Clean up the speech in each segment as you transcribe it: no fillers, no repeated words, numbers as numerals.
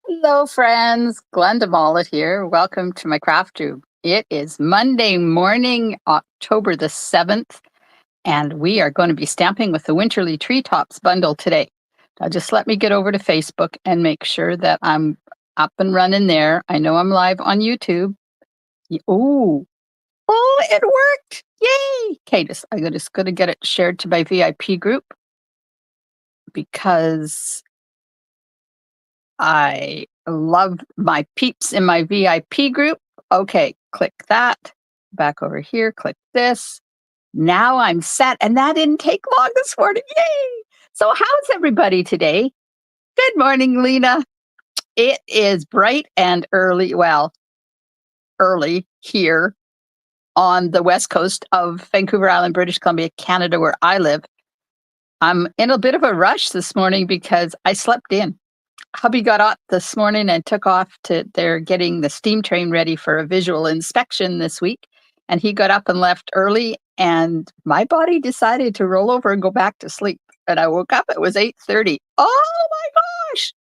Hello, friends. Glenda Mollett here. Welcome to my craft tube. It is Monday morning, October the 7th, and we are going to be stamping with the Winterly Treetops bundle today. Now, just let me get over to Facebook and make sure that I'm up and running there. I know I'm live on YouTube. Oh, it worked. Yay. Okay, I'm just going to get it shared to my VIP group because I love my peeps in my VIP group. Okay, click that. Back over here, click this. Now I'm set, and that didn't take long this morning. Yay! So, how's everybody today? Good morning, Lena. It is bright and early. Well, early here on the west coast of Vancouver Island, British Columbia, Canada, where I live. I'm in a bit of a rush this morning because I slept in. Hubby got up this morning and took off they're getting the steam train ready for a visual inspection this week. And he got up and left early, and my body decided to roll over and go back to sleep. And I woke up, it was 8:30. Oh my gosh.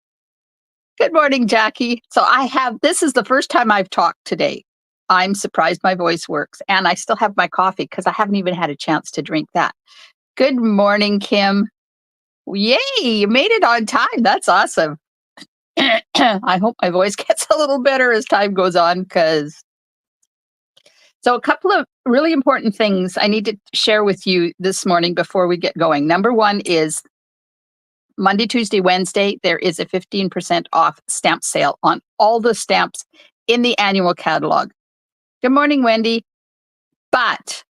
Good morning, Jackie. So this is the first time I've talked today. I'm surprised my voice works, and I still have my coffee because I haven't even had a chance to drink that. Good morning, Kim. Yay, you made it on time. That's awesome. I hope my voice gets a little better as time goes on so a couple of really important things I need to share with you this morning before we get going. Number one is Monday, Tuesday, Wednesday, there is a 15% off stamp sale on all the stamps in the annual catalog. Good morning, Wendy. But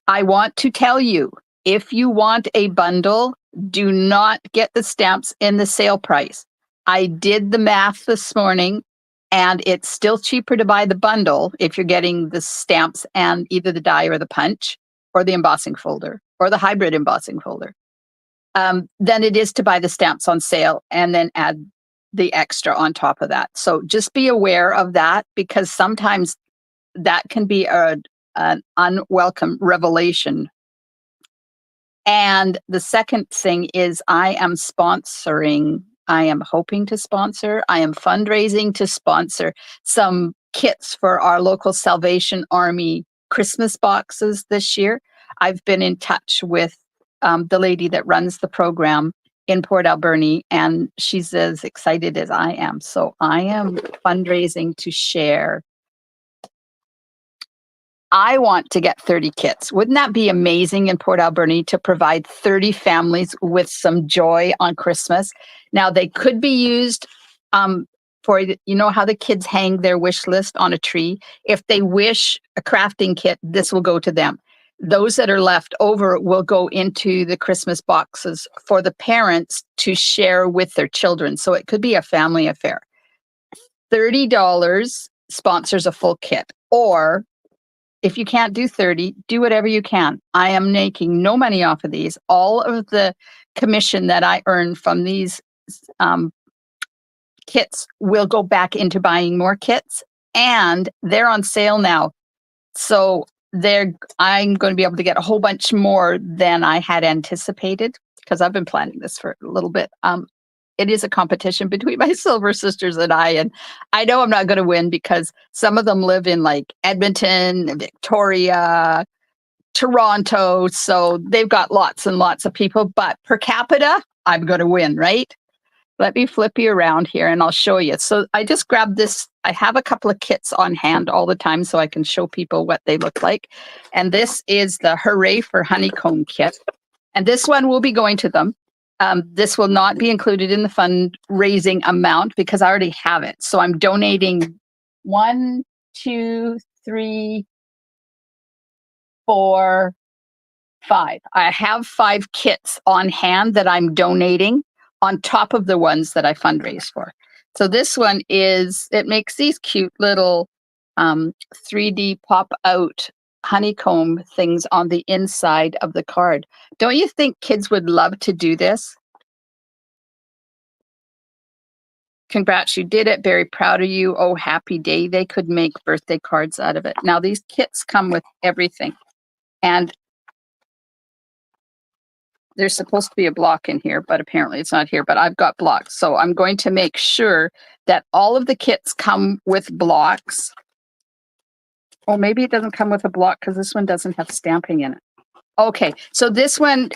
I want to tell you, if you want a bundle, do not get the stamps in the sale price. I did the math this morning, and it's still cheaper to buy the bundle if you're getting the stamps and either the die or the punch or the embossing folder or the hybrid embossing folder than it is to buy the stamps on sale and then add the extra on top of that. So just be aware of that, because sometimes that can be an unwelcome revelation. And the second thing is I am hoping to sponsor, I am fundraising to sponsor some kits for our local Salvation Army Christmas boxes this year. I've been in touch with the lady that runs the program in Port Alberni, and she's as excited as I am. So I am fundraising to share. I want to get 30 kits. Wouldn't that be amazing in Port Alberni to provide 30 families with some joy on Christmas? Now, they could be used for, how the kids hang their wish list on a tree. If they wish a crafting kit, this will go to them. Those that are left over will go into the Christmas boxes for the parents to share with their children. So it could be a family affair. $30 sponsors a full kit, or if you can't do 30, do whatever you can. I am making no money off of these. All of the commission that I earn from these kits will go back into buying more kits, and they're on sale now. So I'm going to be able to get a whole bunch more than I had anticipated, because I've been planning this for a little bit. It is a competition between my silver sisters and I know I'm not going to win because some of them live in like Edmonton, Victoria, Toronto, so they've got lots and lots of people, but per capita, I'm going to win, right? Let me flip you around here and I'll show you. So I just grabbed this. I have a couple of kits on hand all the time so I can show people what they look like. And this is the Hooray for Honeycomb kit. And this one will be going to them. This will not be included in the fundraising amount because I already have it. So I'm donating 1, 2, 3, 4, 5. I have 5 kits on hand that I'm donating on top of the ones that I fundraise for. So this one it makes these cute little 3D pop out honeycomb things on the inside of the card. Don't you think kids would love to do this? Congrats, you did it. Very proud of you. Oh, happy day. They could make birthday cards out of it. Now, these kits come with everything. And there's supposed to be a block in here, but apparently it's not here, but I've got blocks. So I'm going to make sure that all of the kits come with blocks. Oh, maybe it doesn't come with a block because this one doesn't have stamping in it. Okay, so this one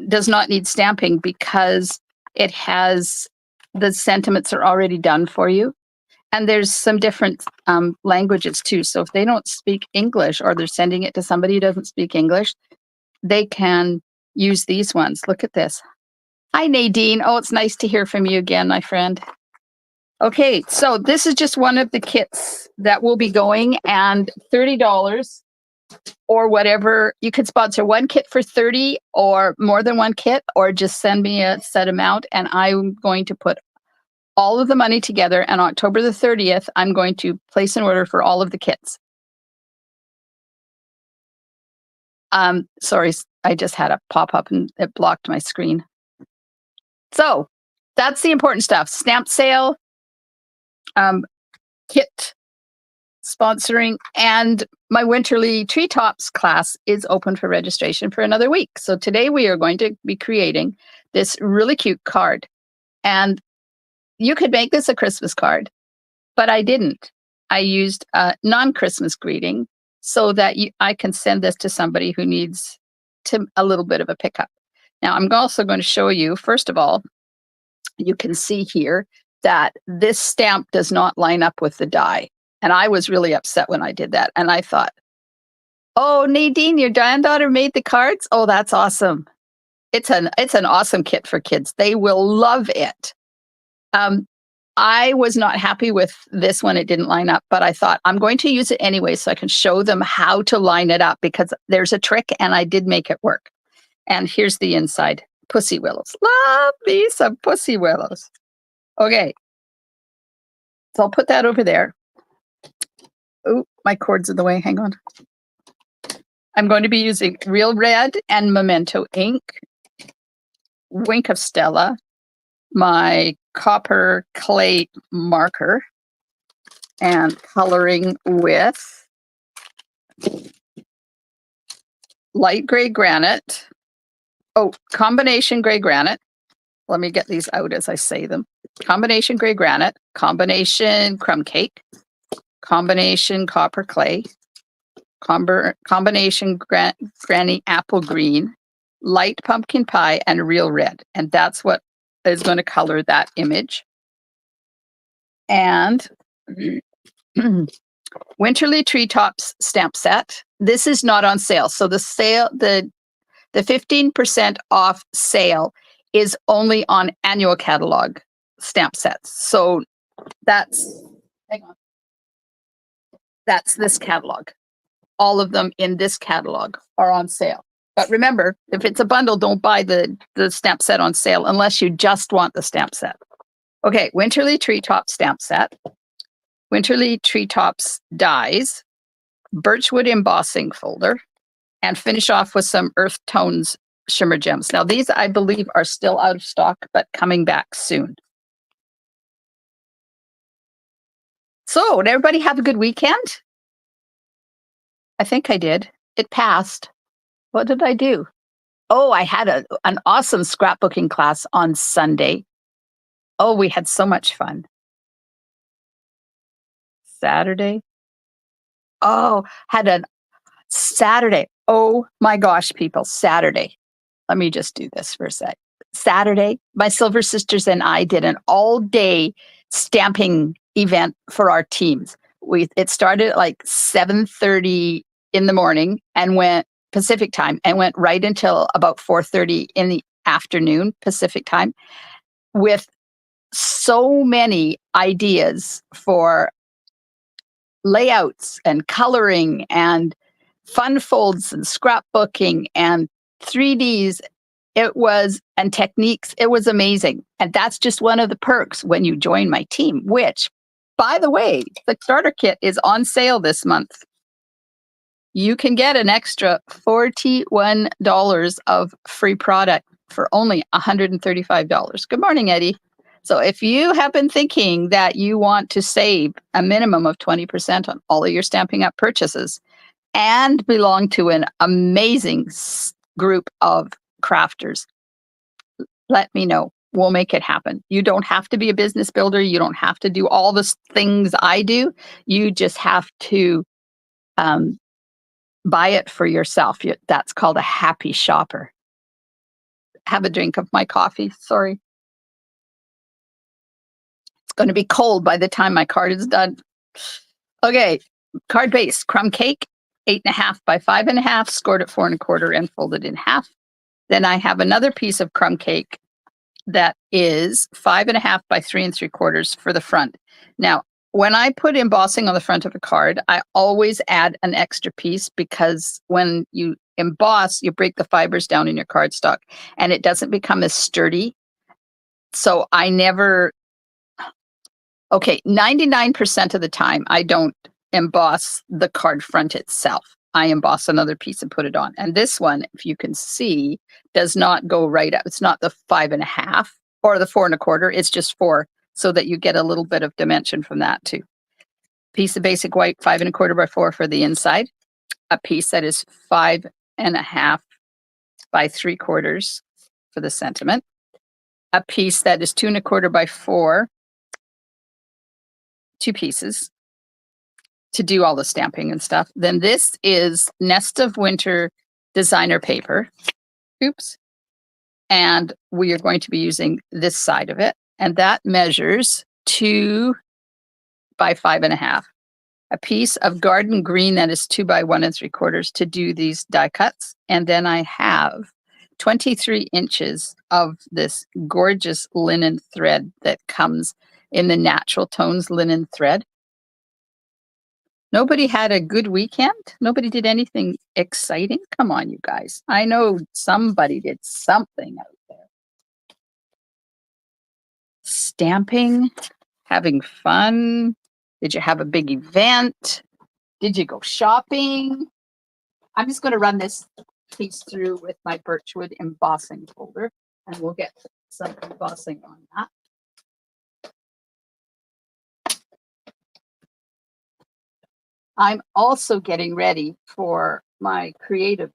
does not need stamping because it has the sentiments are already done for you. And there's some different languages too. So if they don't speak English or they're sending it to somebody who doesn't speak English, they can use these ones. Look at this. Hi, Nadine. Oh, it's nice to hear from you again, my friend. Okay, so this is just one of the kits that will be going, and $30 or whatever. You could sponsor one kit for 30 or more than one kit, or just send me a set amount, and I'm going to put all of the money together. And October the 30th, I'm going to place an order for all of the kits. Sorry, I just had a pop up and it blocked my screen. So that's the important stuff. Stamp sale, kit sponsoring, and my Winterly Treetops class is open for registration for another week. So today we are going to be creating this really cute card. And you could make this a Christmas card, but I didn't. I used a non-Christmas greeting so that I can send this to somebody who needs a little bit of a pickup. Now, I'm also going to show you, first of all, you can see here that this stamp does not line up with the die. And I was really upset when I did that. And I thought, oh, Nadine, your granddaughter made the cards? Oh, that's awesome. It's an awesome kit for kids. They will love it. I was not happy with this when it didn't line up, but I thought I'm going to use it anyway so I can show them how to line it up, because there's a trick and I did make it work. And here's the inside. Pussy willows. Love me some pussy willows. Okay. So I'll put that over there. Oh, my cord's in the way. Hang on. I'm going to be using Real Red and Memento ink, Wink of Stella, my copper clay marker, and coloring with light gray granite. Oh, combination gray granite. Let me get these out as I say them. Combination gray granite, combination crumb cake, combination copper clay, combination granny apple green, light pumpkin pie, and Real Red. And that's what is going to color that image. And Winterly Treetops stamp set. This is not on sale. So the 15% off sale is only on annual catalog stamp sets. So that's this catalog. All of them in this catalog are on sale. But remember, if it's a bundle, don't buy the stamp set on sale unless you just want the stamp set. Okay, Winterly Treetops stamp set, Winterly Treetops dies, birchwood embossing folder, and finish off with some Earth Tones shimmer gems. Now, these, I believe, are still out of stock, but coming back soon. So, did everybody have a good weekend? I think I did. It passed. What did I do? Oh, I had an awesome scrapbooking class on Sunday. Oh, we had so much fun. Saturday. Oh, had a Saturday. Oh my gosh, people, Saturday. Let me just do this for a sec. Saturday, my Silver Sisters and I did an all-day stamping event for our teams. It started at like 7:30 in the morning and went Pacific time and went right until about 4:30 in the afternoon Pacific time, with so many ideas for layouts and coloring and fun folds and scrapbooking and 3Ds. It was, and techniques. It was amazing. And that's just one of the perks when you join my team, which, by the way, the starter kit is on sale this month. You can get an extra $41 of free product for only $135. Good morning, Eddie. So if you have been thinking that you want to save a minimum of 20% on all of your Stampin' Up purchases and belong to an amazing group of crafters, let me know. We'll make it happen. You don't have to be a business builder. You don't have to do all the things I do. You just have to buy it for yourself. That's called a happy shopper. Have a drink of my coffee. Sorry. It's going to be cold by the time my card is done. Okay, card base, crumb cake, 8.5 by 5.5, scored at 4.25 and folded in half. Then I have another piece of crumb cake that is 5.5 by 3.75 for the front. Now, when I put embossing on the front of a card, I always add an extra piece because when you emboss, you break the fibers down in your cardstock and it doesn't become as sturdy. So I never, okay, 99% of the time, I don't emboss the card front itself. I emboss another piece and put it on. And this one, if you can see, does not go right up. It's not the 5.5 or the 4.25. It's just 4, so that you get a little bit of dimension from that too. Piece of basic white, 5.25 by 4 for the inside. A piece that is 5.5 by 3/4 for the sentiment. A piece that is 2.25 by 4, 2 pieces to do all the stamping and stuff. Then this is Nest of Winter designer paper. Oops. And we are going to be using this side of it. And that measures 2 by 5.5. A piece of garden green that is 2 by 1.75 to do these die cuts. And then I have 23 inches of this gorgeous linen thread that comes in the natural tones linen thread. Nobody had a good weekend? Nobody did anything exciting? Come on, you guys. I know somebody did something out there. Stamping, having fun. Did you have a big event? Did you go shopping? I'm just going to run this piece through with my birchwood embossing folder, and we'll get some embossing on that. I'm also getting ready for my creative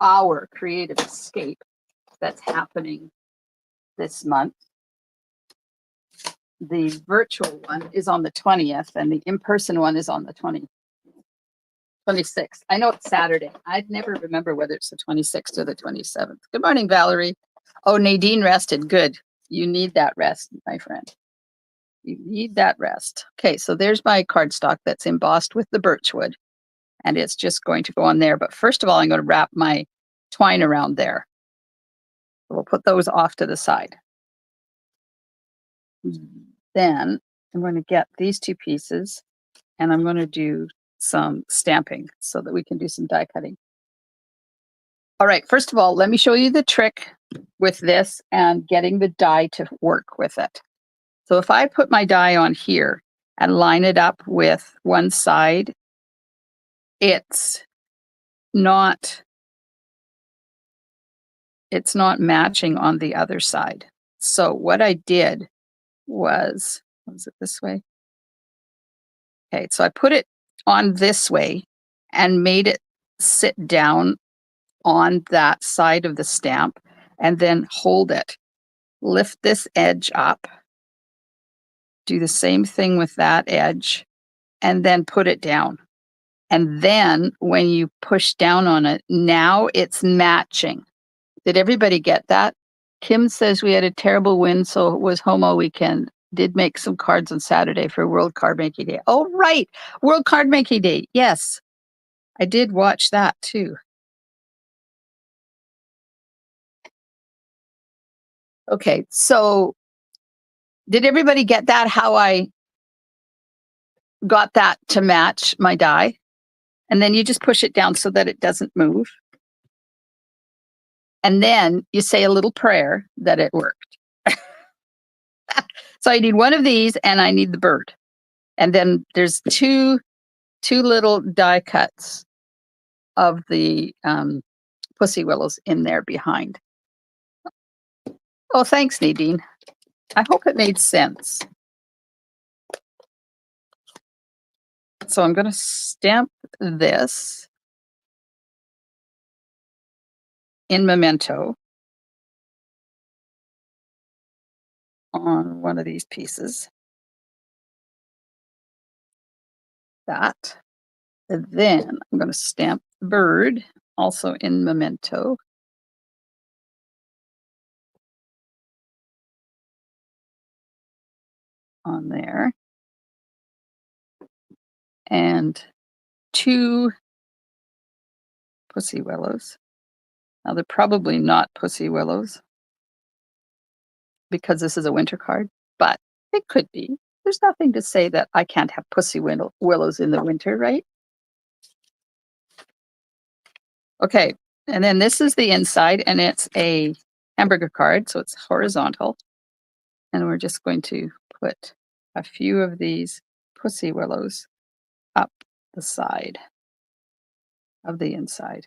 escape that's happening this month. The virtual one is on the 20th and the in-person one is on the 26th. I know it's Saturday. I'd never remember whether it's the 26th or the 27th. Good morning, Valerie. Oh, Nadine rested. Good. You need that rest, my friend. You need that rest. Okay, so there's my cardstock that's embossed with the birchwood. And it's just going to go on there. But first of all, I'm going to wrap my twine around there. We'll put those off to the side. Then I'm going to get these 2 pieces and I'm going to do some stamping so that we can do some die cutting. All right, first of all, let me show you the trick with this and getting the die to work with it. So if I put my die on here and line it up with one side, it's not matching on the other side. So what I did was it this way? Okay, so I put it on this way and made it sit down on that side of the stamp and then hold it. Lift this edge up. Do the same thing with that edge and then put it down. And then when you push down on it, now it's matching. Did everybody get that? Kim says we had a terrible win, so it was home all weekend. Did make some cards on Saturday for World Card Making Day. Oh, right. World Card Making Day. Yes. I did watch that too. Okay. So did everybody get that? How I got that to match my die? And then you just push it down so that it doesn't move. And then you say a little prayer that it worked. So I need one of these and I need the bird. And then there's two little die cuts of the pussy willows in there behind. Oh, thanks, Nadine. I hope it made sense. So I'm going to stamp this in Memento. on one of these pieces. That. And then I'm going to stamp the bird also in memento. On there. And 2 pussy willows. Now they're probably not pussy willows because this is a winter card, but it could be. There's nothing to say that I can't have pussy willows in the winter, right? Okay, and then this is the inside, and it's a hamburger card, so it's horizontal. And we're just going to put a few of these pussy willows up the side of the inside.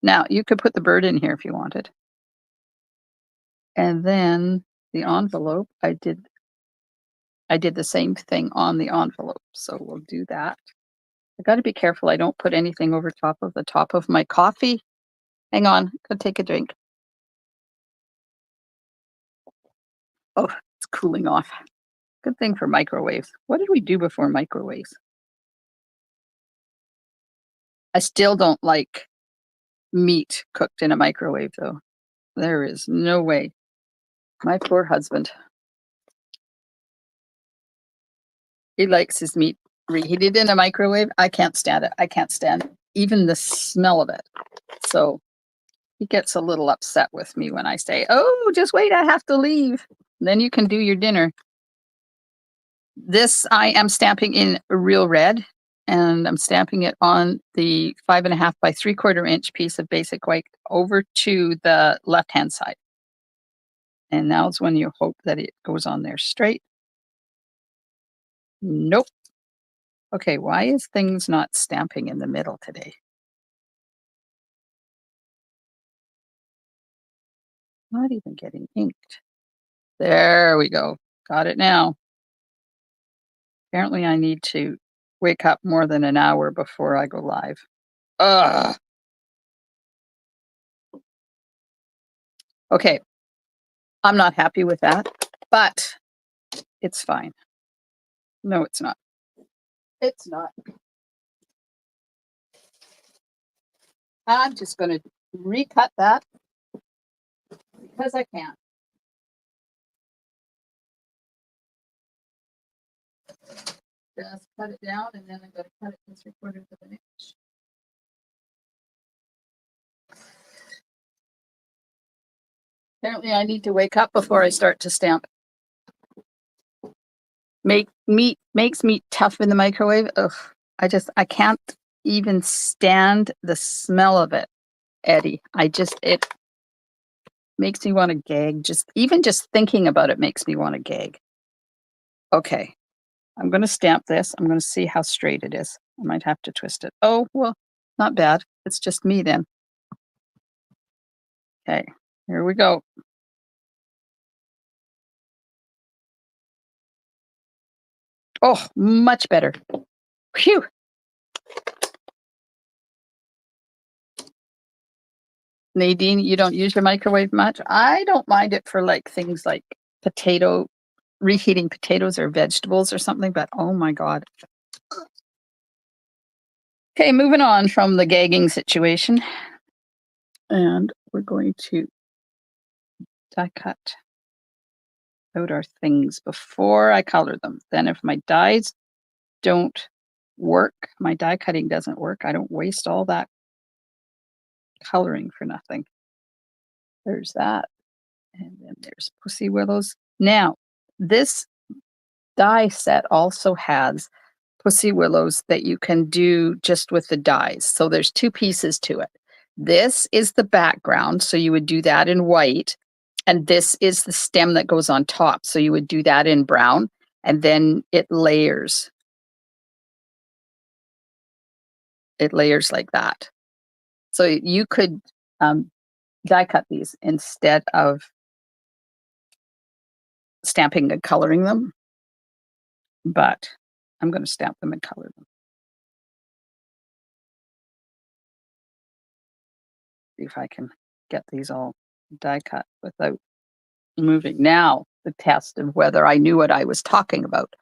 Now, you could put the bird in here if you wanted. And then the envelope, I did the same thing on the envelope, so we'll do that. I gotta be careful I don't put anything over top of my coffee. Hang on, go take a drink. Oh, it's cooling off. Good thing for microwaves. What did we do before microwaves? I still don't like meat cooked in a microwave, though. There is no way. My poor husband. He likes his meat reheated in a microwave. I can't stand it. I can't stand even the smell of it. So he gets a little upset with me when I say, "Oh, just wait, I have to leave. Then you can do your dinner." This I am stamping in real red, and I'm stamping it on the 5.5 by 3/4 inch piece of basic white over to the left-hand side. And now's when you hope that it goes on there straight. Nope. Okay, why is things not stamping in the middle today? Not even getting inked. There we go. Got it now. Apparently I need to wake up more than an hour before I go live. Ugh. Okay. I'm not happy with that, but it's fine. No, it's not. It's not. I'm just going to recut that because I can. Just cut it down, and then I'm going to cut it to 3/4 of an inch. Apparently I need to wake up before I start to stamp. Makes meat tough in the microwave. Ugh, I can't even stand the smell of it, Eddie. It makes me want to gag. Just thinking about it makes me want to gag. Okay, I'm going to stamp this. I'm going to see how straight it is. I might have to twist it. Oh, well, not bad. It's just me then. Okay, here we go. Oh, much better. Phew. Nadine, you don't use your microwave much? I don't mind it for like things like reheating potatoes or vegetables or something, but oh my God. Okay, moving on from the gagging situation. And we're going to die cut out our things before I color them. Then if my dies don't work, my die cutting doesn't work, I don't waste all that coloring for nothing. There's that. And then there's Pussy Willows. Now, this die set also has Pussy Willows that you can do just with the dies. So there's 2 pieces to it. This is the background, so you would do that in white, and this is the stem that goes on top, so you would do that in brown, and then it layers. It layers like that. So you could die cut these instead of stamping and coloring them, but I'm going to stamp them and color them. See if I can get these all die cut without moving. Now, the test of whether I knew what I was talking about.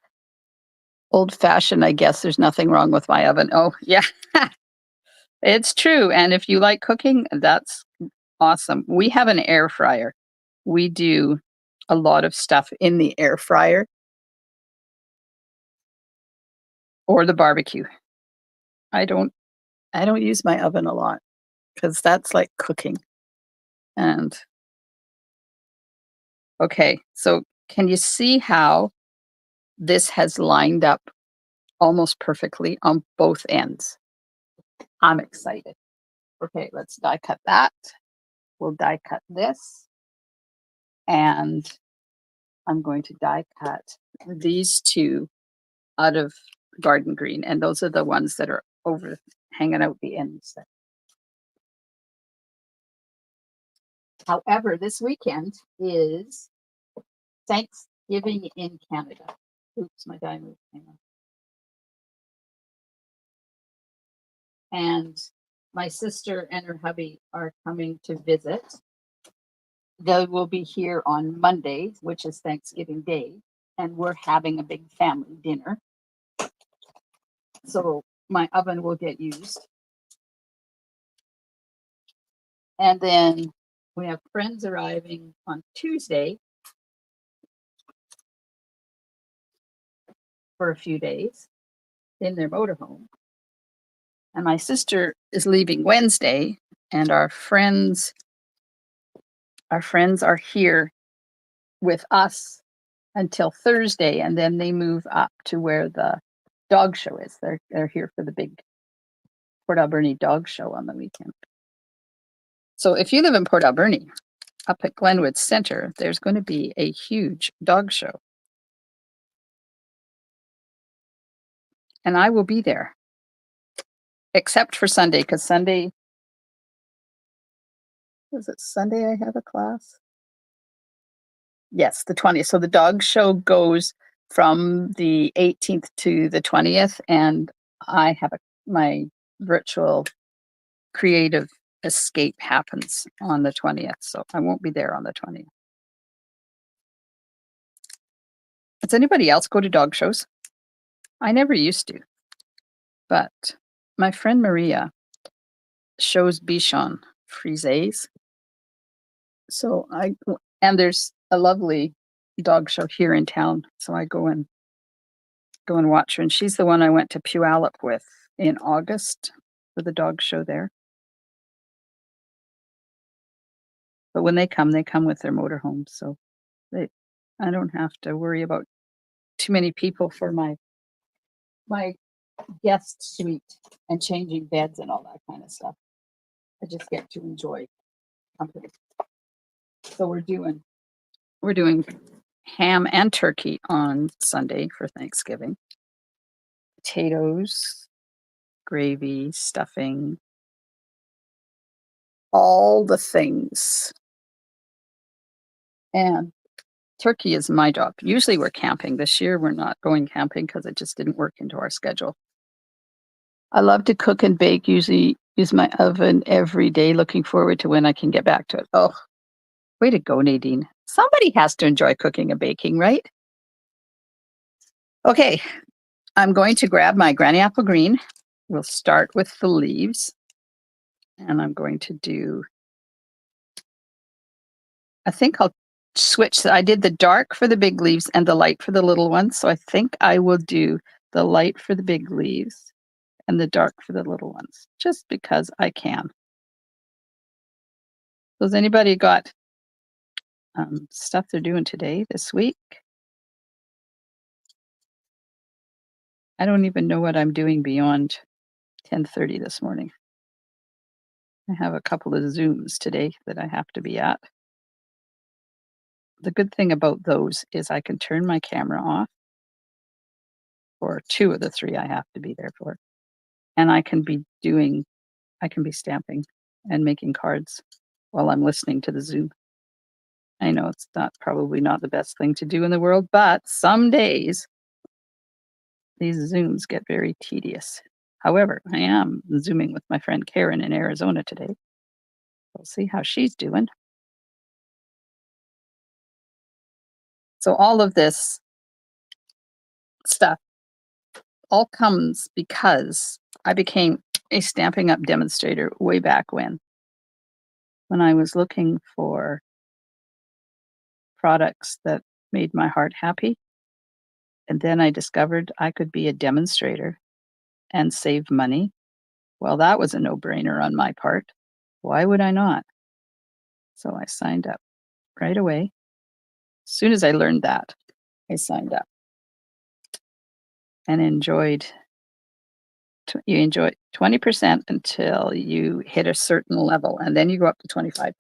Old-fashioned, I guess there's nothing wrong with my oven. Oh, yeah. It's true, and if you like cooking, that's awesome. We have an air fryer. We do a lot of stuff in the air fryer or the barbecue. I don't I don't use my oven a lot because that's like cooking, and okay, so can you see how this has lined up almost perfectly on both ends? I'm excited. Okay, let's die cut that. We'll die cut this, and I'm going to die cut these 2 out of garden green, and those are the ones that are over hanging out the ends. However, this weekend is Thanksgiving in Canada. Oops, my die moved. Hang on. And my sister and her hubby are coming to visit. They will be here on Monday, which is Thanksgiving Day, and we're having a big family dinner. So my oven will get used. And then we have friends arriving on Tuesday for a few days in their motorhome. And my sister is leaving Wednesday, and our friends are here with us until Thursday, and then they move up to where the dog show is. They're here for the big Port Alberni dog show on the weekend. So if you live in Port Alberni, up at Glenwood Center, there's going to be a huge dog show. And I will be there. Except for Sunday, because Sunday is it Sunday I have a class? Yes, the 20th. So the dog show goes from the 18th to the 20th, and I have my virtual creative escape happens on the 20th, so I won't be there on the 20th. Does anybody else go to dog shows? I never used to, but my friend Maria shows Bichon Frises. So and there's a lovely dog show here in town, so I go and watch her. And she's the one I went to Puyallup with in August for the dog show there. But when they come with their motorhome, so I don't have to worry about too many people for my guest suite and changing beds and all that kind of stuff. I just get to enjoy company. So we're doing ham and turkey on Sunday for Thanksgiving. Potatoes, gravy, stuffing, all the things. And turkey is my job. Usually we're camping. This year we're not going camping because it just didn't work into our schedule. I love to cook and bake, usually use my oven every day, looking forward to when I can get back to it. Oh, way to go, Nadine. Somebody has to enjoy cooking and baking, right? Okay, I'm going to grab my granny apple green. We'll start with the leaves. And I'm going to do, I think I'll switch. I did the dark for the big leaves and the light for the little ones. So I think I will do the light for the big leaves and the dark for the little ones, just because I can. So has anybody got stuff they're doing today, this week? I don't even know what I'm doing beyond 10:30 this morning. I have a couple of Zooms today that I have to be at. The good thing about those is I can turn my camera off for 2 of the 3 I have to be there for. And I can be stamping and making cards while I'm listening to the Zoom. I know it's probably not the best thing to do in the world, but some days these Zooms get very tedious. However, I am Zooming with my friend Karen in Arizona today. We'll see how she's doing. So all of this stuff all comes because I became a Stamping Up demonstrator way back when I was looking for products that made my heart happy. And then I discovered I could be a demonstrator and save money. Well, that was a no-brainer on my part. Why would I not? So I signed up right away. As soon as I learned that, I signed up and you enjoy 20% until you hit a certain level, and then you go up to 25%.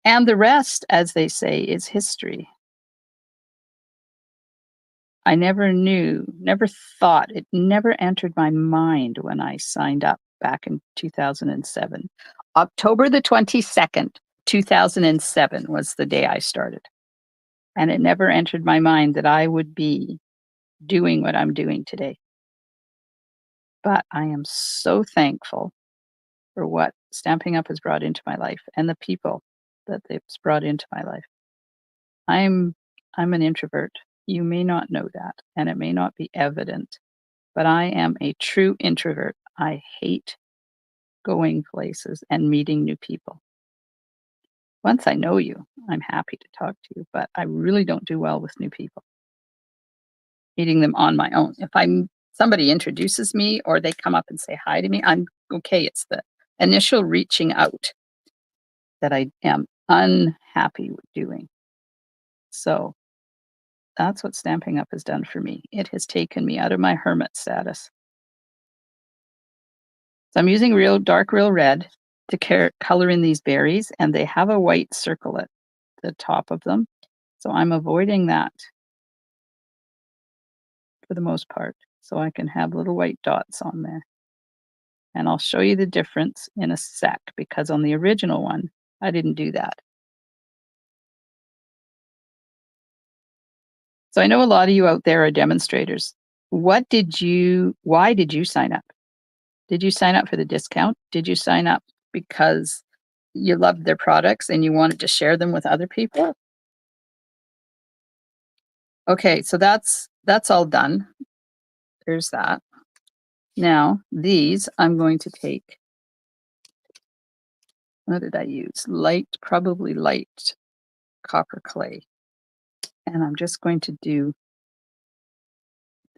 And the rest, as they say, is history. I never knew, never thought, it never entered my mind when I signed up back in 2007. October the 22nd, 2007 was the day I started. And it never entered my mind that I would be doing what I'm doing today. But I am so thankful for what Stamping Up has brought into my life and the people that it's brought into my life. I'm an introvert. You may not know that, and it may not be evident, but I am a true introvert. I hate going places and meeting new people. Once I know you, I'm happy to talk to you, but I really don't do well with new people. Meeting them on my own. If somebody introduces me or they come up and say hi to me, I'm okay. It's the initial reaching out that I am unhappy with doing. So that's what Stamping Up has done for me. It has taken me out of my hermit status. So I'm using real red to color in these berries, and they have a white circle at the top of them. So I'm avoiding that for the most part, so I can have little white dots on there. And I'll show you the difference in a sec, because on the original one, I didn't do that. So I know a lot of you out there are demonstrators. Why did you sign up? Did you sign up for the discount? Did you sign up because you loved their products and you wanted to share them with other people? Okay, so that's all done. There's that. Now, these I'm going to take, what did I use? Probably light copper clay. And I'm just going to do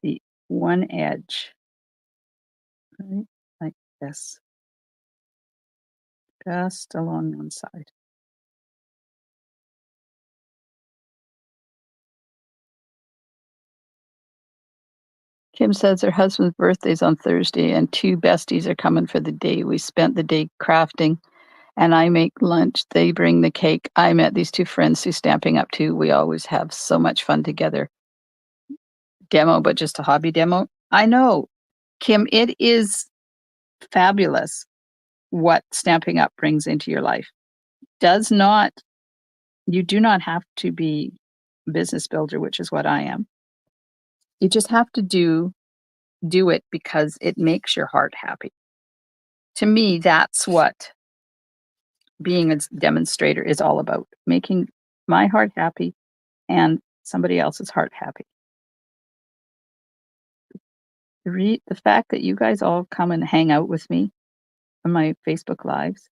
the one edge, right, like this, just along one side. Kim says her husband's birthday's on Thursday and two besties are coming for the day. We spent the day crafting and I make lunch. They bring the cake. I met these two friends who's Stamping Up too. We always have so much fun together. Demo, but just a hobby demo. I know, Kim, it is fabulous what Stamping Up brings into your life. You do not have to be a business builder, which is what I am. You just have to do it because it makes your heart happy. To me, that's what being a demonstrator is all about, making my heart happy and somebody else's heart happy. The fact that you guys all come and hang out with me on my Facebook Lives,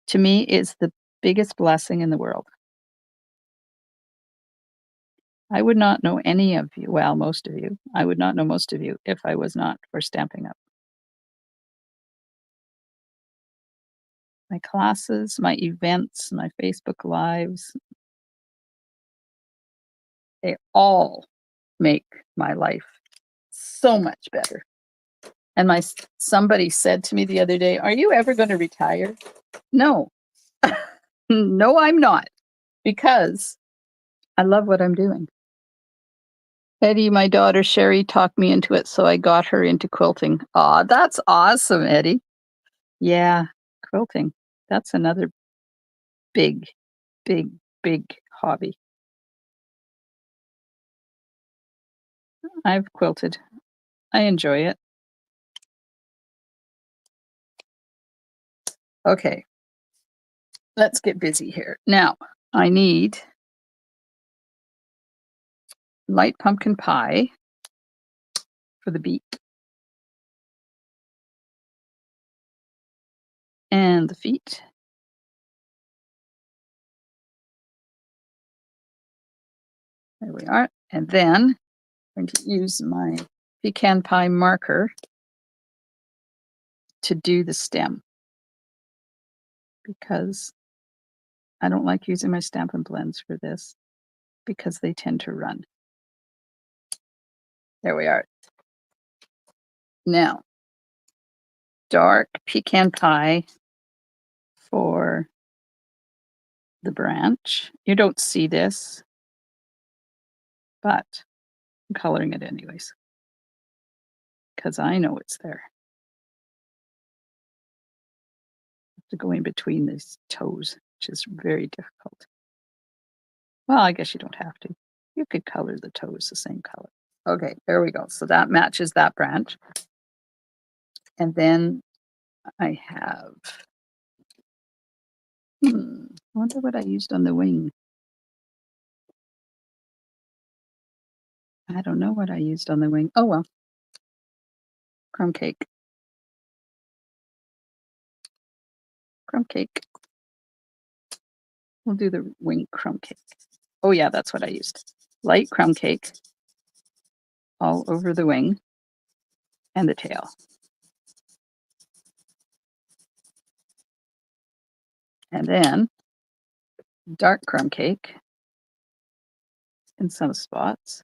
to me, is the biggest blessing in the world. I would not know any of you, well, most of you. I would not know most of you if I was not for Stamping Up. My classes, my events, my Facebook Lives, they all make my life so much better. And somebody said to me the other day, "Are you ever going to retire?" No. No, I'm not, because I love what I'm doing. Eddie, my daughter Sherry talked me into it, so I got her into quilting. Aw, that's awesome, Eddie. Yeah, quilting. That's another big, big, big hobby. I've quilted. I enjoy it. Okay, let's get busy here. Now, I need light pumpkin pie for the beak. And the feet. There we are. And then I'm going to use my pecan pie marker to do the stem because I don't like using my Stampin' Blends for this because they tend to run. There we are. Now, dark pecan pie for the branch. You don't see this, but I'm coloring it anyways because I know it's there. To go in between these toes, which is very difficult. Well, I guess you don't have to. You could color the toes the same color. Okay, there we go. So that matches that branch. And then I have, I wonder what I used on the wing. I don't know what I used on the wing. Oh, well. Crumb cake. Crumb cake. We'll do the wing crumb cake. Oh, yeah, that's what I used. Light crumb cake all over the wing and the tail. And then dark crumb cake in some spots.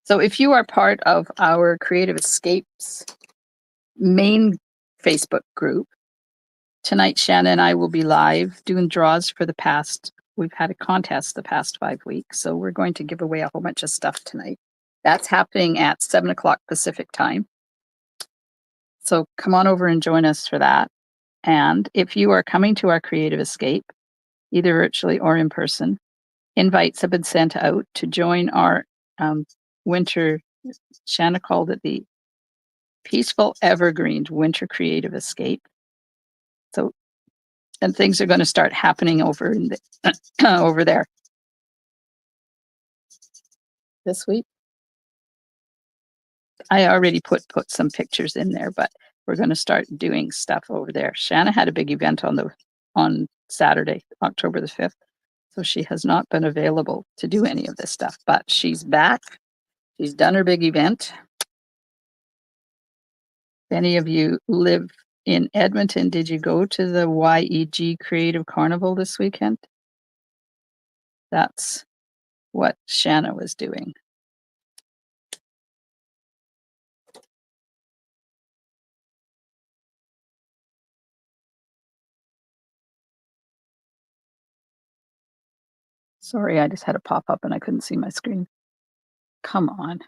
So if you are part of our Creative Escapes main Facebook group, tonight Shanna and I will be live doing draws for the past. We've had a contest the past 5 weeks, so we're going to give away a whole bunch of stuff tonight. That's happening at 7:00 Pacific time. So come on over and join us for that. And if you are coming to our Creative Escape, either virtually or in person, invites have been sent out to join our winter. Shanna called it the Peaceful Evergreen Winter Creative Escape. So, and things are going to start happening over in the, over there this week. I already put some pictures in there, but we're going to start doing stuff over there. Shanna had a big event on Saturday, October the 5th. So she has not been available to do any of this stuff, but she's back. She's done her big event. If any of you live in Edmonton, did you go to the YEG Creative Carnival this weekend? That's what Shanna was doing. Sorry, I just had a pop up and I couldn't see my screen. Come on.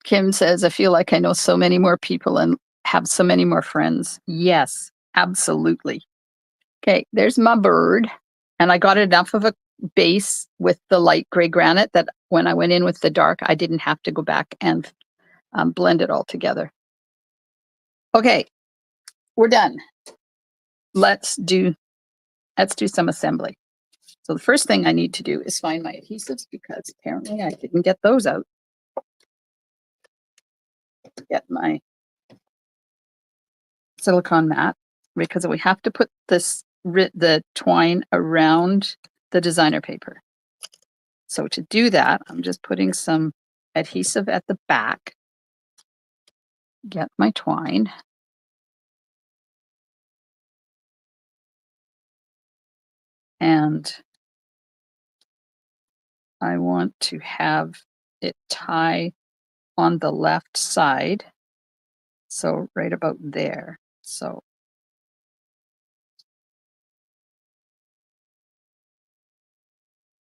Kim says, I feel like I know so many more people and have so many more friends. Yes, absolutely. Okay, there's my bird. And I got enough of a base with the light gray granite that when I went in with the dark, I didn't have to go back and blend it all together. Okay, we're done. Let's do some assembly. So the first thing I need to do is find my adhesives because apparently I didn't get those out. Get my silicone mat because we have to put the twine around the designer paper. So to do that, I'm just putting some adhesive at the back. Get my twine. And I want to have it tie on the left side. So right about there. So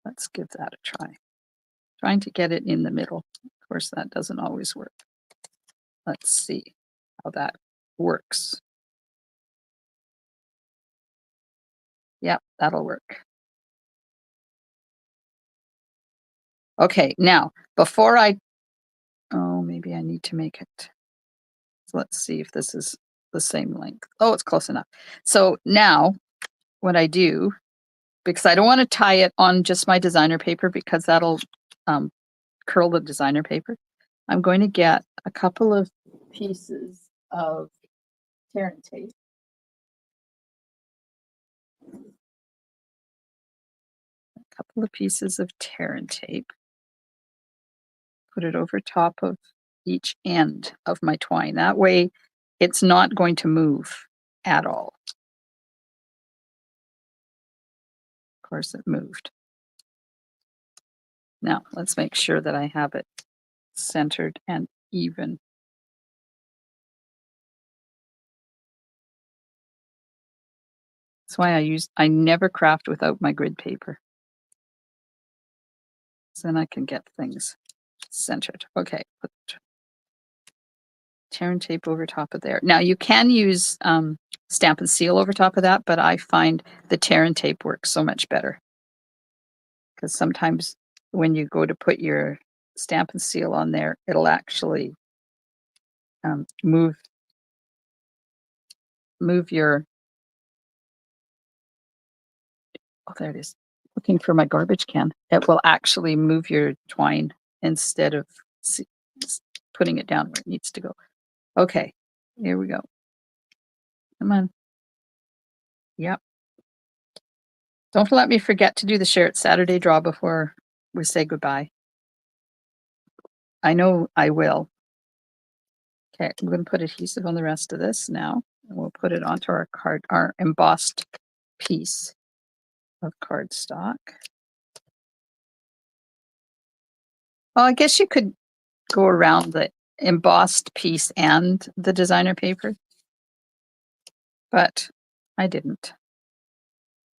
let's give that a try. Trying to get it in the middle. Of course, that doesn't always work. Let's see how that works. Yep, that'll work. Okay, now before oh, maybe I need to make it So let's see if this is the same length. Oh, it's close enough. So now what I do, because I don't want to tie it on just my designer paper because that'll curl the designer paper, I'm going to get a couple of pieces of tear and tape. A couple of pieces of tear and tape. Put it over top of each end of my twine. That way it's not going to move at all. Of course it moved. Now let's make sure that I have it centered and even. That's why I never craft without my grid paper. So then I can get things centered. Okay, put tear and tape over top of there. Now you can use stamp and seal over top of that, but I find the tear and tape works so much better. Because sometimes when you go to put your stamp and seal on there, it'll actually move your, oh, there it is. Looking for my garbage can. It will actually move your twine instead of putting it down where it needs to go. Okay, here we go. Come on. Yep. Don't let me forget to do the Share It Saturday draw before we say goodbye. I know I will. Okay, I'm going to put adhesive on the rest of this now, and we'll put it onto our embossed piece of cardstock. Well, I guess you could go around the embossed piece and the designer paper, but I didn't.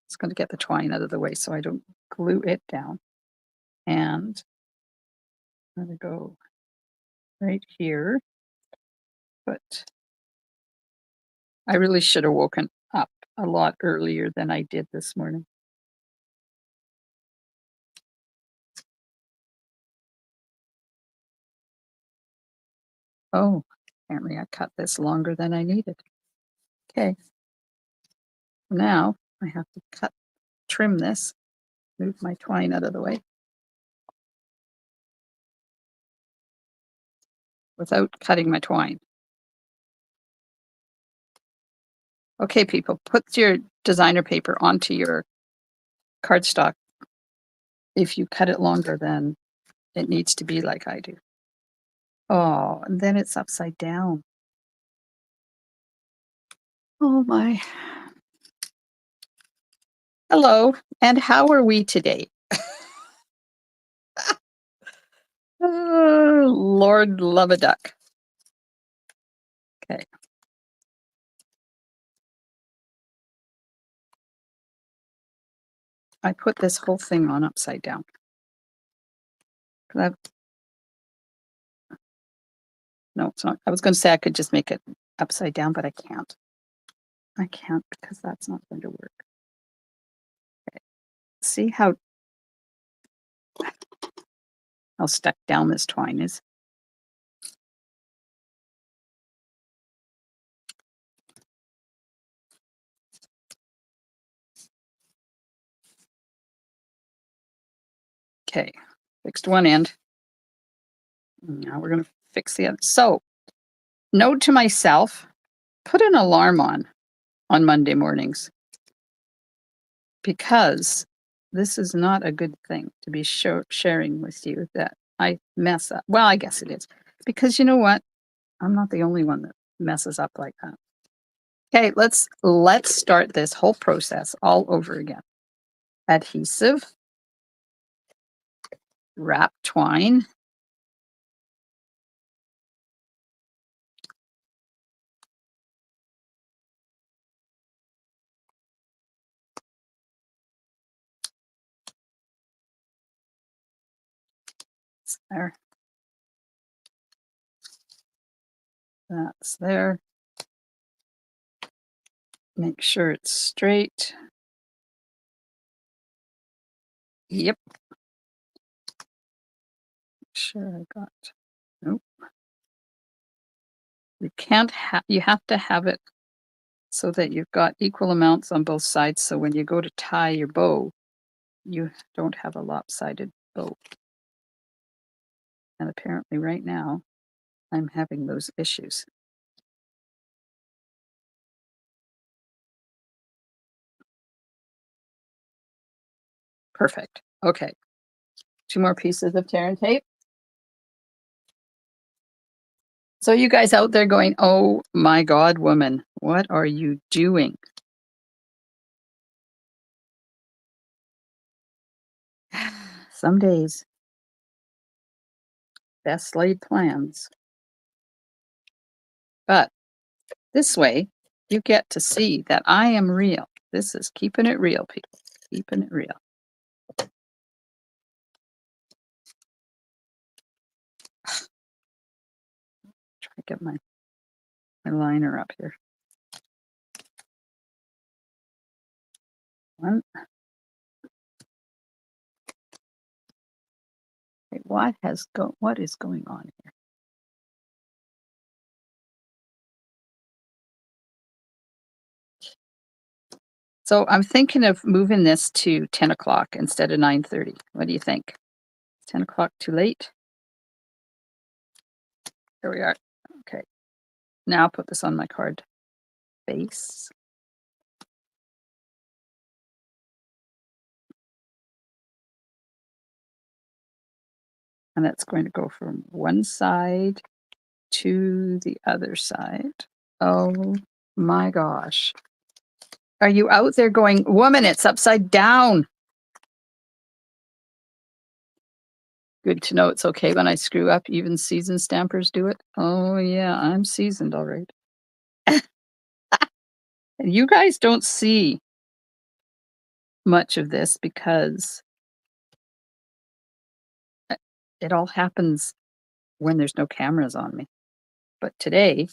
It's going to get the twine out of the way so I don't glue it down. And I'm going to go right here, but I really should have woken up a lot earlier than I did this morning. Oh, apparently I cut this longer than I needed. Okay. Now I have to trim this, move my twine out of the way without cutting my twine. Okay, people, put your designer paper onto your cardstock if you cut it longer than it needs to be, like I do. Oh, and then it's upside down. Oh my. Hello, and how are we today? Oh, Lord love a duck. Okay. I put this whole thing on upside down. No, it's not. I was going to say I could just make it upside down, but I can't. I can't because that's not going to work. Okay. See how stuck down this twine is? Okay, fixed one end. Now we're going to fix the other. So, note to myself, put an alarm on Monday mornings, because this is not a good thing to be sharing with you that I mess up. Well, I guess it is, because you know what? I'm not the only one that messes up like that. Okay, let's start this whole process all over again. Adhesive, wrap twine, there. That's there. Make sure it's straight. Yep. Make sure I got, nope. You have to have it so that you've got equal amounts on both sides, so when you go to tie your bow, you don't have a lopsided bow. And apparently right now, I'm having those issues. Perfect. Okay. 2 more pieces of tear and tape. So you guys out there going, "Oh my god, woman, what are you doing?" Some days, best laid plans. But this way, you get to see that I am real. This is keeping it real, people. Keeping it real. Try to get my liner up here. One. Wait, what is going on here? So I'm thinking of moving this to 10 o'clock instead of 9:30. What do you think? 10 o'clock too late? Here we are. Okay. Now put this on my card base. And it's going to go from one side to the other side. Oh my gosh. Are you out there going, "Woman, it's upside down"? Good to know it's okay when I screw up. Even seasoned stampers do it. Oh yeah, I'm seasoned, all right. And you guys don't see much of this because uh, it all happens when there's no cameras on me. But today,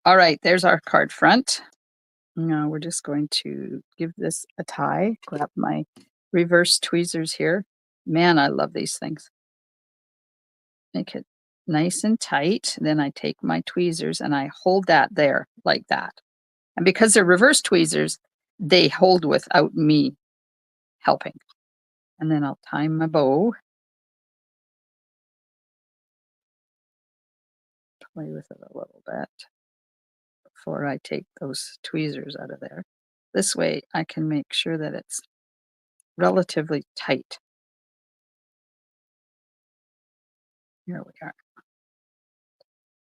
all right, there's our card front. Now we're just going to give this a tie. Grab my reverse tweezers here. Man, I love these things. Make it nice and tight. Then I take my tweezers and I hold that there like that. And because they're reverse tweezers, they hold without me helping. And then I'll tie my bow. Play with it a little bit before I take those tweezers out of there. This way I can make sure that it's relatively tight. Here we are.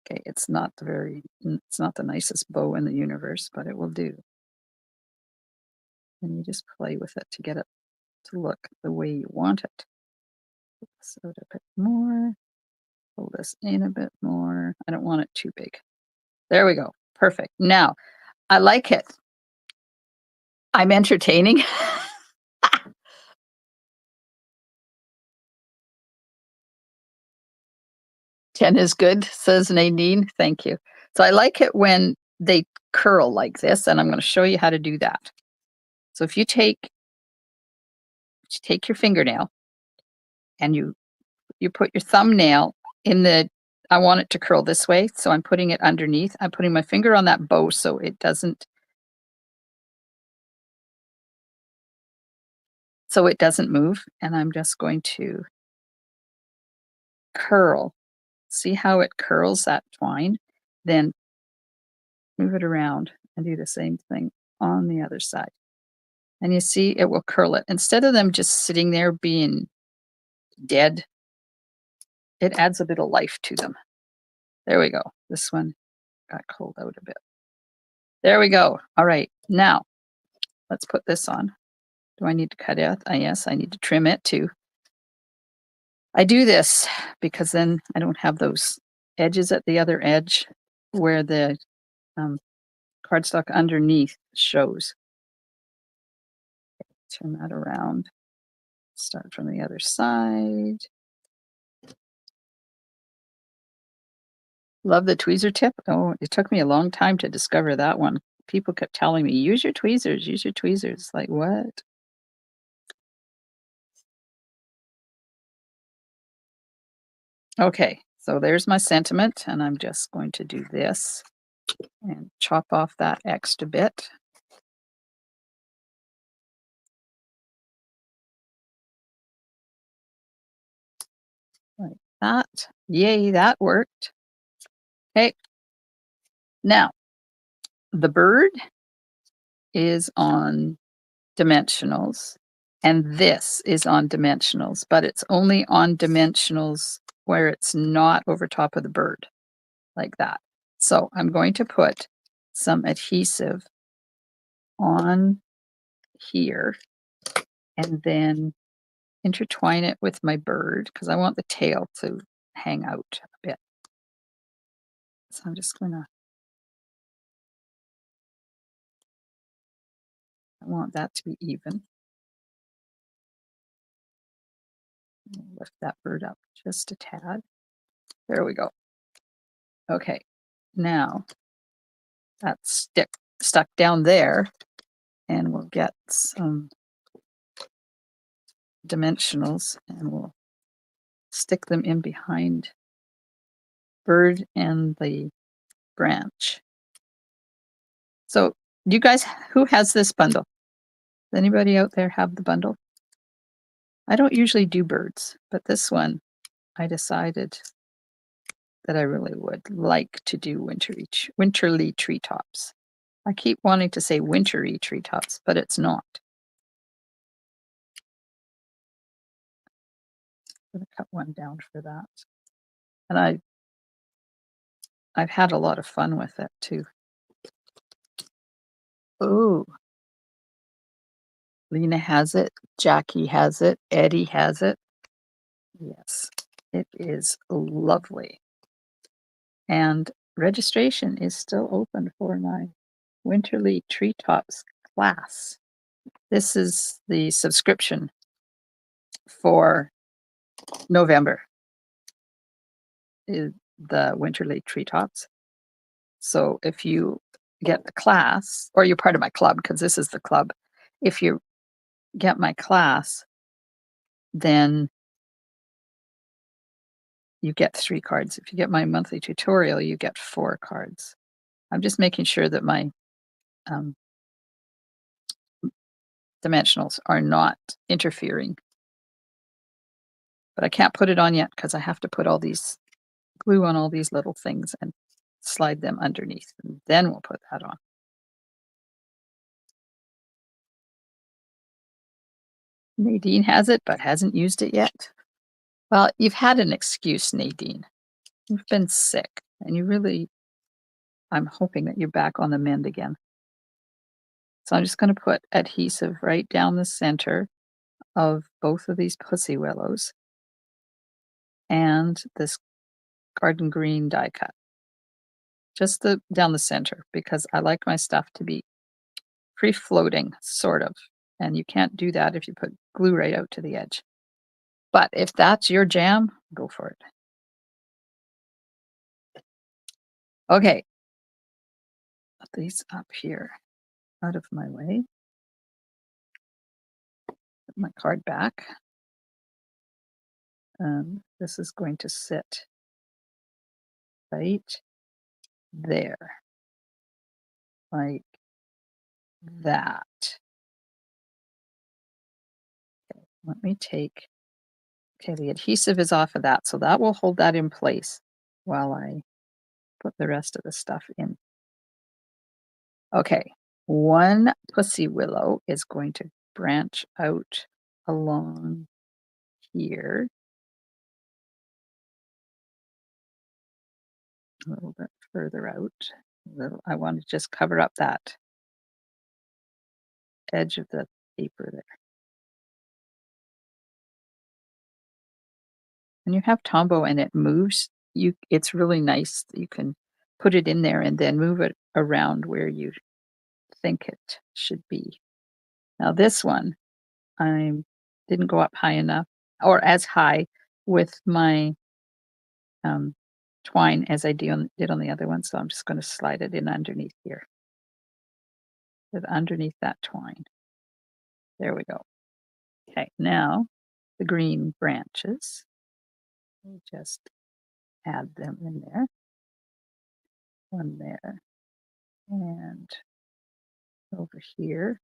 Okay, it's not the nicest bow in the universe, but it will do. And you just play with it to get it to look the way you want it. Put this out a bit more. Pull this in a bit more. I don't want it too big. There we go. Perfect. Now, I like it. I'm entertaining. 10 is good, says Nadine. Thank you. So I like it when they curl like this, and I'm going to show you how to do that. So if you take your fingernail and you put your thumbnail in the I want it to curl this way, so I'm putting it underneath. I'm putting my finger on that bow so it doesn't move, and I'm just going to curl. See how it curls that twine? Then move it around and do the same thing on the other side. And you see it will curl it. Instead of them just sitting there being dead, it adds a bit of life to them. There we go. This one got culled out a bit. There we go. All right. Now, let's put this on. Do I need to cut it? Yes, I need to trim it too. I do this because then I don't have those edges at the other edge where the cardstock underneath shows. Turn that around. Start from the other side. Love the tweezer tip. Oh, it took me a long time to discover that one. People kept telling me, use your tweezers, use your tweezers. Like, what? Okay, So there's my sentiment, and I'm just going to do this and chop off that extra bit. Like that. Yay, that worked. Okay. Now, the bird is on dimensionals, and this is on dimensionals, but it's only on dimensionals where it's not over top of the bird, like that. So I'm going to put some adhesive on here and then intertwine it with my bird because I want the tail to hang out a bit. So I'm just gonna, I want that to be even. Lift that bird up just a tad. There we go. Okay, now that's stuck down there, and we'll get some dimensionals and we'll stick them in behind bird and the branch. So you guys, who has this bundle? Does anybody out there have the bundle? I don't usually do birds, but this one I decided that I really would like to do winterly treetops. I keep wanting to say wintry treetops, but it's not. I'm gonna cut one down for that. And I've had a lot of fun with it too. Oh, Lena has it, Jackie has it, Eddie has it. Yes, it is lovely. And registration is still open for my Winterly Treetops class. This is the subscription for November, is the Winterly Treetops. So if you get the class, or you're part of my club, because this is the club, if you get my class, then you get 3 cards. If you get my monthly tutorial, you get 4 cards. I'm just making sure that my um, dimensionals are not interfering. But I can't put it on yet because I have to put all these glue on all these little things and slide them underneath, and then we'll put that on. Nadine has it, but hasn't used it yet. Well, you've had an excuse, Nadine. You've been sick, and you really, I'm hoping that you're back on the mend again. So I'm just going to put adhesive right down the center of both of these pussy willows and this garden green die cut. Just down the center, because I like my stuff to be free floating, sort of. And you can't do that if you put glue right out to the edge. But if that's your jam, go for it. Okay. Put these up here out of my way. Put my card back. And this is going to sit right there, like that. Okay, let me take, okay, the adhesive is off of that, so that will hold that in place while I put the rest of the stuff in. Okay, one pussy willow is going to branch out along here a little bit further out. I want to just cover up that edge of the paper there. When you have Tombow and it moves, it's really nice that you can put it in there and then move it around where you think it should be. Now this one, I didn't go up high enough or as high with my twine as I did on the other one, so I'm just going to slide it in underneath here. Underneath that twine. There we go. Okay, now the green branches. Just add them in there. One there. And over here,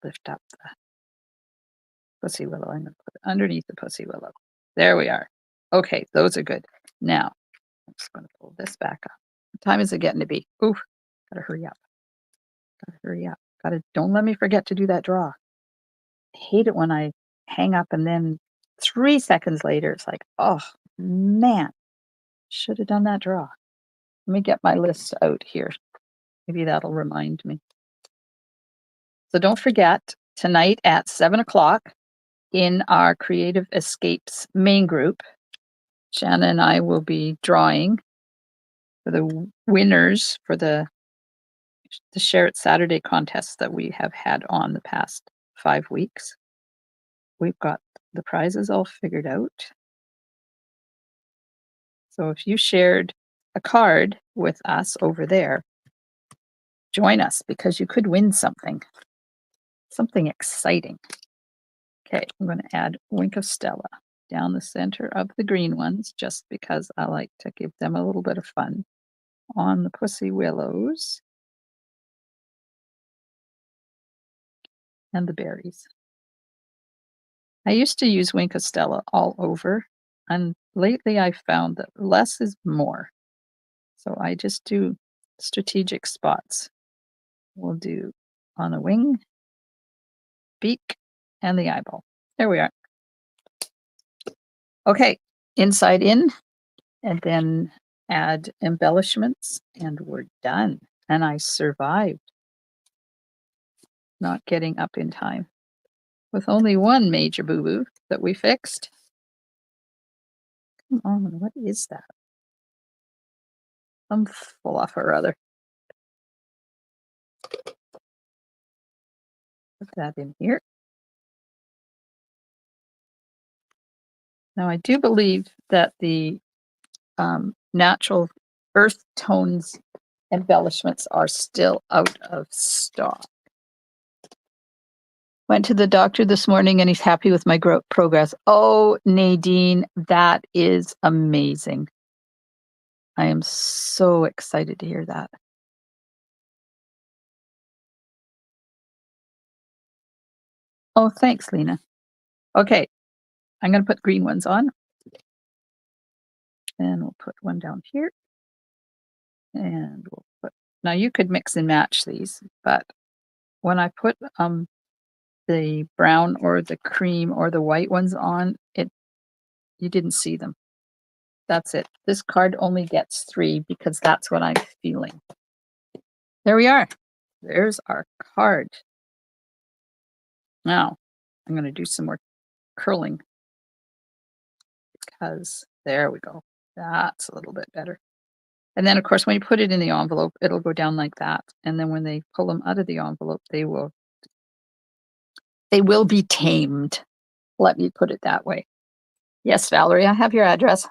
lift up the pussy willow. I'm going to put it underneath the pussy willow. There we are. Okay, those are good. Now, I'm just going to pull this back up. What time is it getting to be? Ooh, gotta hurry up. Gotta hurry up. Don't let me forget to do that draw. I hate it when I hang up and then 3 seconds later, it's like, oh man, should have done that draw. Let me get my list out here. Maybe that'll remind me. So don't forget, tonight at 7:00 in our Creative Escapes main group, Shanna and I will be drawing for the winners for the Share It Saturday contest that we have had on the past 5 weeks. We've got the prizes all figured out. So if you shared a card with us over there, join us because you could win something exciting. Okay, I'm going to add Wink of Stella down the center of the green ones just because I like to give them a little bit of fun on the pussy willows and the berries. I used to use Wink of Stella all over, and lately I've found that less is more. So I just do strategic spots. We'll do on the wing, beak, and the eyeball. There we are. Okay, inside in, and then add embellishments, and we're done. And I survived not getting up in time with only one major boo-boo that we fixed. Come on, what is that? Some fluff or other. Put that in here. Now I do believe that the natural earth tones embellishments are still out of stock. Went to the doctor this morning and he's happy with my progress. Oh, Nadine, that is amazing. I am so excited to hear that. Oh, thanks, Lena. Okay, I'm going to put green ones on. And we'll put one down here. And we'll put, now you could mix and match these, but when I put the brown or the cream or the white ones on, you didn't see them. That's it. This card only gets 3 because that's what I'm feeling. There we are. There's our card. Now, I'm going to do some more curling because there we go. That's a little bit better. And then, of course, when you put it in the envelope, it'll go down like that. And then when they pull them out of the envelope, they will be tamed. Let me put it that way. Yes, Valerie, I have your address.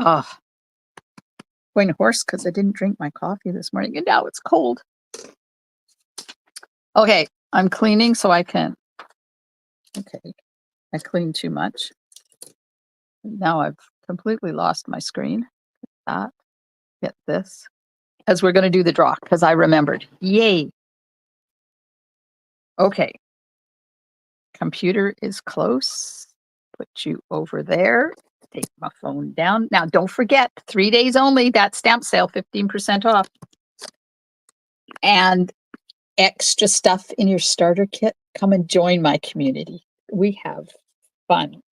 Oh, going hoarse because I didn't drink my coffee this morning and now it's cold. Okay, I'm cleaning so I can. Okay, I cleaned too much. Now I've completely lost my screen. Get this. As we're going to do the draw because I remembered. Yay. Okay. Computer is close. Put you over there. Take my phone down. Now, don't forget, 3 days only, that stamp sale, 15% off. And extra stuff in your starter kit. Come and join my community. We have fun.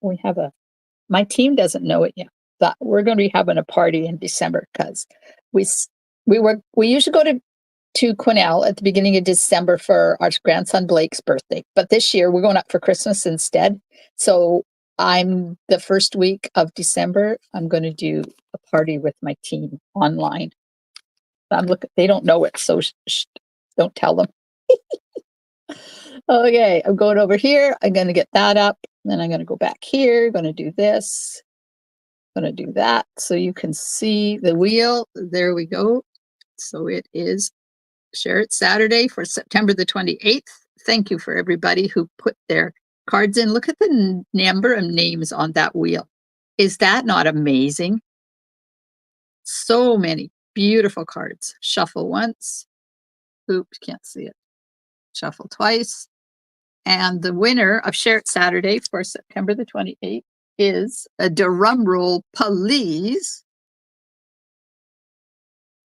My team doesn't know it yet, but we're going to be having a party in December because we usually go to Quesnel at the beginning of December for our grandson Blake's birthday. But this year we're going up for Christmas instead. So I'm the first week of December, I'm going to do a party with my team online. They don't know it, so don't tell them. Okay, I'm going over here. I'm going to get that up. Then I'm going to go back here. Going to do this. Going to do that. So you can see the wheel. There we go. So it is Share It Saturday for September the 28th. Thank you for everybody who put their cards in. Look at the number of names on that wheel. Is that not amazing? So many beautiful cards. Shuffle once. Oops, can't see it. Shuffle twice. And the winner of Share It Saturday for September the 28th is a drum roll, please.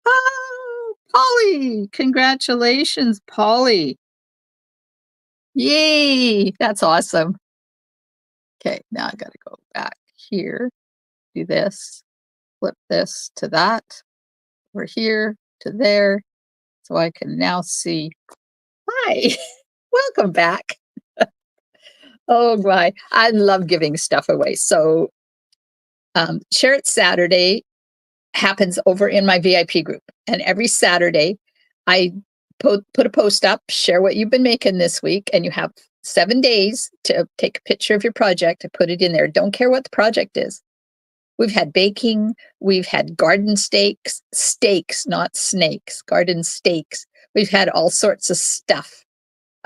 Oh, Polly! Congratulations, Polly. Yay! That's awesome. Okay, now I got to go back here, do this, flip this to that, over here to there, so I can now see. Hi, welcome back. Oh my, I love giving stuff away. So Share It Saturday happens over in my VIP group. And every Saturday, I put a post up, share what you've been making this week, and you have 7 days to take a picture of your project and put it in there. Don't care what the project is. We've had baking, we've had garden steaks, not snakes, garden steaks. We've had all sorts of stuff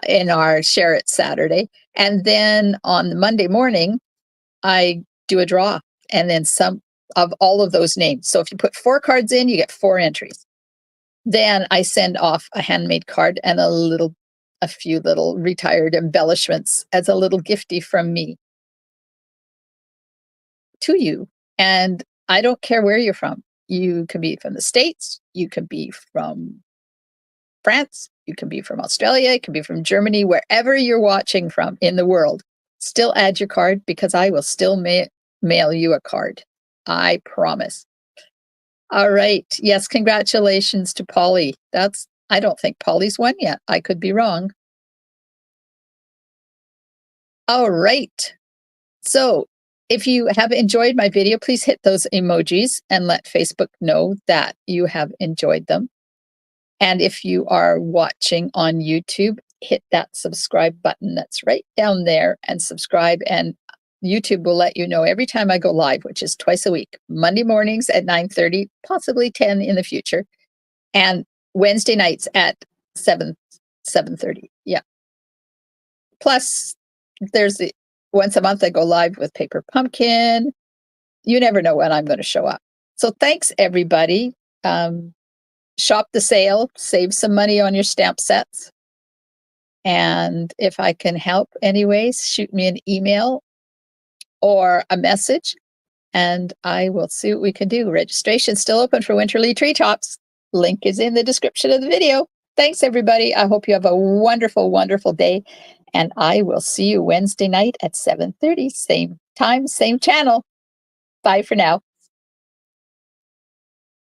in our Share It Saturday. And then on the Monday morning, I do a draw, and then some of all of those names. So if you put 4 cards in, you get 4 entries. Then I send off a handmade card and a few little retired embellishments as a little gifty from me to you. And I don't care where you're from. You can be from the States, you can be from France, you can be from Australia, you can be from Germany, wherever you're watching from in the world. Still add your card, because I will still mail you a card. I promise. All right. Yes, congratulations to Polly. I don't think Polly's won yet. I could be wrong. All right. So if you have enjoyed my video, please hit those emojis and let Facebook know that you have enjoyed them. And if you are watching on YouTube, hit that subscribe button that's right down there and subscribe. And YouTube will let you know every time I go live, which is twice a week, Monday mornings at 9:30, possibly 10 in the future, and Wednesday nights at 7:30. Yeah. Plus, there's once a month I go live with Paper Pumpkin. You never know when I'm going to show up. So thanks, everybody. Shop the sale, save some money on your stamp sets. And if I can help anyways, shoot me an email or a message, and I will see what we can do. Registration's still open for Winterly Treetops. Link is in the description of the video. Thanks, everybody. I hope you have a wonderful, wonderful day. And I will see you Wednesday night at 7:30. Same time, same channel. Bye for now.